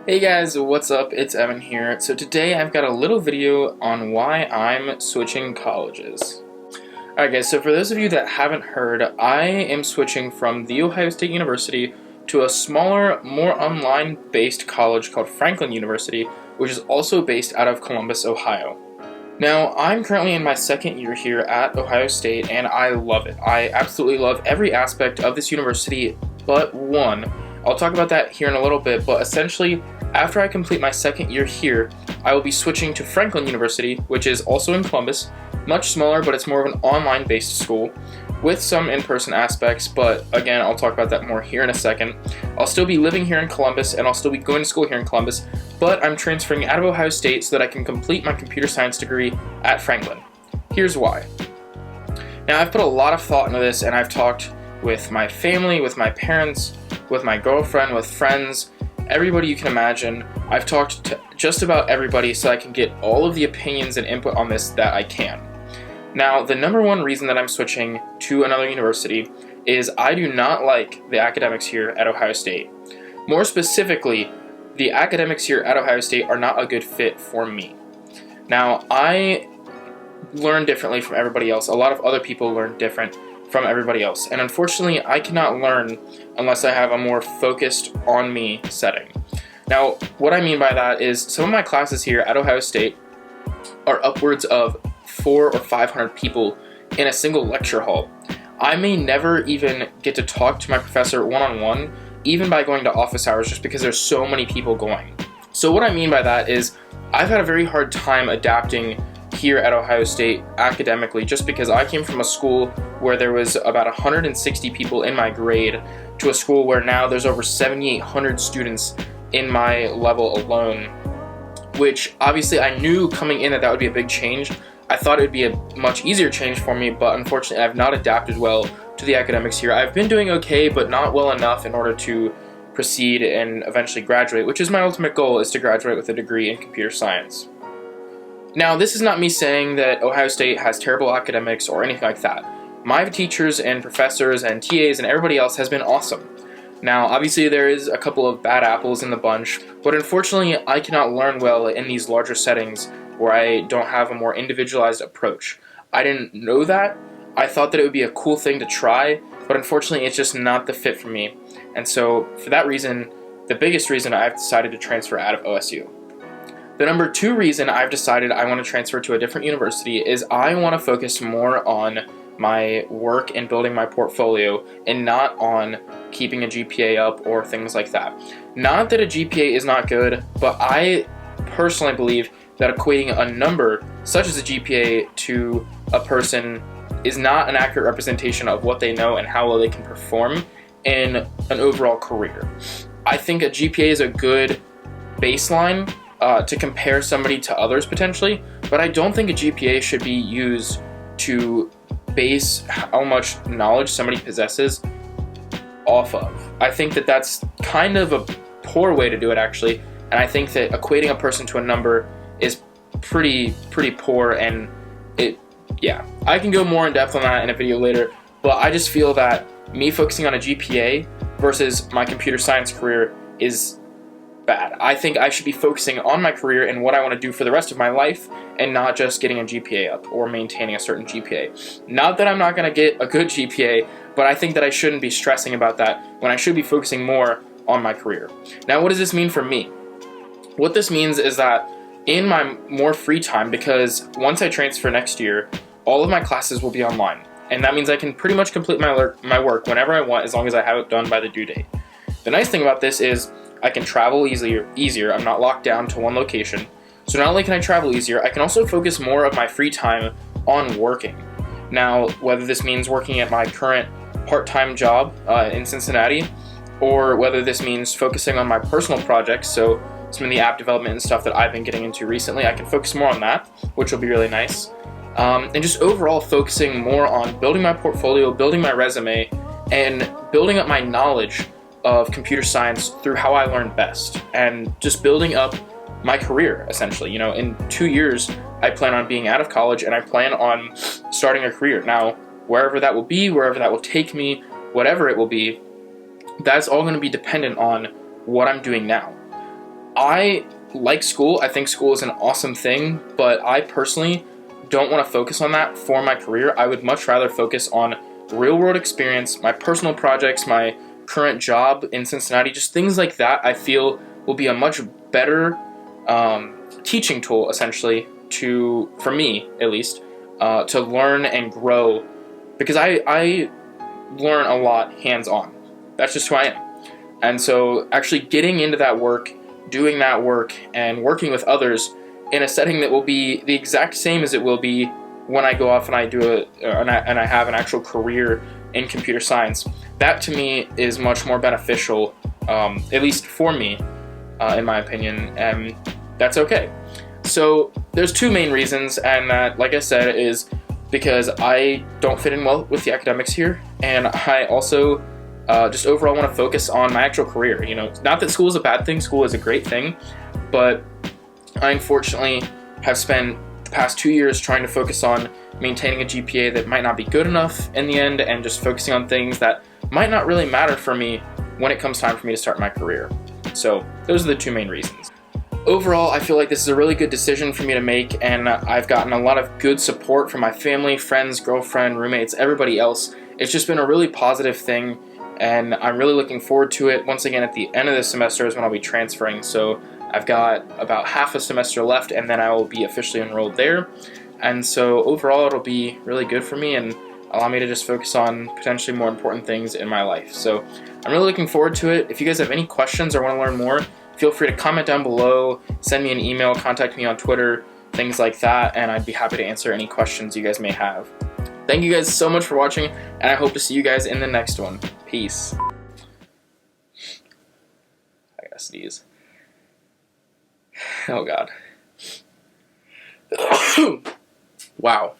Hey guys, what's up? It's Evan here. So today I've got a little video on why I'm switching colleges. Alright guys, so for those of you that haven't heard, I am switching from The Ohio State University to a smaller, more online-based college called Franklin University, which is also based out of Columbus, Ohio. Now, I'm currently in my second year here at Ohio State, and I love it. I absolutely love every aspect of this university but one. I'll talk about that here in a little bit, but essentially, after I complete my second year here, I will be switching to Franklin University, which is also in Columbus, much smaller, but it's more of an online-based school, with some in-person aspects, but again, I'll talk about that more here in a second. I'll still be living here in Columbus, and I'll still be going to school here in Columbus, but I'm transferring out of Ohio State so that I can complete my computer science degree at Franklin. Here's why. Now, I've put a lot of thought into this, and I've talked with my family, with my parents, with my girlfriend, with friends, everybody you can imagine. I've talked to just about everybody so I can get all of the opinions and input on this that I can. Now, the number one reason that I'm switching to another university is I do not like the academics here at Ohio State. More specifically, the academics here at Ohio State are not a good fit for me. Now, I learn differently from everybody else. A lot of other people learn different from everybody else, and unfortunately I cannot learn unless I have a more focused on me setting. Now, what I mean by that is some of my classes here at Ohio State are upwards of 400 or 500 people in a single lecture hall. I may never even get to talk to my professor one-on-one, even by going to office hours, just because there's so many people going. So what I mean by that is I've had a very hard time adapting here at Ohio State academically, just because I came from a school where there was about 160 people in my grade to a school where now there's over 7,800 students in my level alone, which obviously I knew coming in that that would be a big change. I thought it would be a much easier change for me, but unfortunately I've not adapted well to the academics here. I've been doing okay, but not well enough in order to proceed and eventually graduate, which is my ultimate goal, is to graduate with a degree in computer science. Now, this is not me saying that Ohio State has terrible academics or anything like that. My teachers and professors and TAs and everybody else has been awesome. Now, obviously there is a couple of bad apples in the bunch, but unfortunately I cannot learn well in these larger settings where I don't have a more individualized approach. I didn't know that. I thought that it would be a cool thing to try, but unfortunately it's just not the fit for me. And so, for that reason, the biggest reason I've decided to transfer out of OSU. The number two reason I've decided I want to transfer to a different university is I want to focus more on my work and building my portfolio and not on keeping a GPA up or things like that. Not that a GPA is not good, but I personally believe that equating a number such as a GPA to a person is not an accurate representation of what they know and how well they can perform in an overall career. I think a GPA is a good baseline to compare somebody to others potentially, but I don't think a GPA should be used to base how much knowledge somebody possesses off of. I think that that's kind of a poor way to do it, actually, and I think that equating a person to a number is pretty poor, and I can go more in depth on that in a video later, but I just feel that me focusing on a GPA versus my computer science career is bad. I think I should be focusing on my career and what I want to do for the rest of my life, and not just getting a GPA up or maintaining a certain GPA. Not that I'm not going to get a good GPA, but I think that I shouldn't be stressing about that when I should be focusing more on my career. Now, what does this mean for me? What this means is that in my more free time, because once I transfer next year, all of my classes will be online, and that means I can pretty much complete my work whenever I want, as long as I have it done by the due date. The nice thing about this is I can travel easier. I'm not locked down to one location. So not only can I travel easier, I can also focus more of my free time on working. Now, whether this means working at my current part-time job in Cincinnati, or whether this means focusing on my personal projects, so some of the app development and stuff that I've been getting into recently, I can focus more on that, which will be really nice. And just overall focusing more on building my portfolio, building my resume, and building up my knowledge of computer science through how I learned best, and just building up my career, essentially. You know, in 2 years, I plan on being out of college, and I plan on starting a career. Now, wherever that will be, wherever that will take me, whatever it will be, that's all going to be dependent on what I'm doing now. I like school. I think school is an awesome thing, but I personally don't want to focus on that for my career. I would much rather focus on real world experience, my personal projects, my current job in Cincinnati, just things like that. I feel will be a much better teaching tool, essentially, for me at least, to learn and grow, because I learn a lot hands-on. That's just who I am. And so actually getting into that work, doing that work, and working with others in a setting that will be the exact same as it will be when I go off and I do and I have an actual career in computer science, that to me is much more beneficial, at least for me, in my opinion, and that's okay. So there's two main reasons, and that, like I said, is because I don't fit in well with the academics here, and I also just overall want to focus on my actual career. You know, not that school is a bad thing, school is a great thing, but I unfortunately have spent the past 2 years trying to focus on maintaining a GPA that might not be good enough in the end, and just focusing on things that might not really matter for me when it comes time for me to start my career. So those are the two main reasons. Overall, I feel like this is a really good decision for me to make, and I've gotten a lot of good support from my family, friends, girlfriend, roommates, everybody else. It's just been a really positive thing, and I'm really looking forward to it. Once again, at the end of the semester is when I'll be transferring, so I've got about half a semester left, and then I will be officially enrolled there. And so overall, it'll be really good for me and allow me to just focus on potentially more important things in my life. So I'm really looking forward to it. If you guys have any questions or want to learn more, feel free to comment down below, send me an email, contact me on Twitter, things like that, and I'd be happy to answer any questions you guys may have. Thank you guys so much for watching, and I hope to see you guys in the next one. Peace. I gotta sneeze. Oh God. Wow.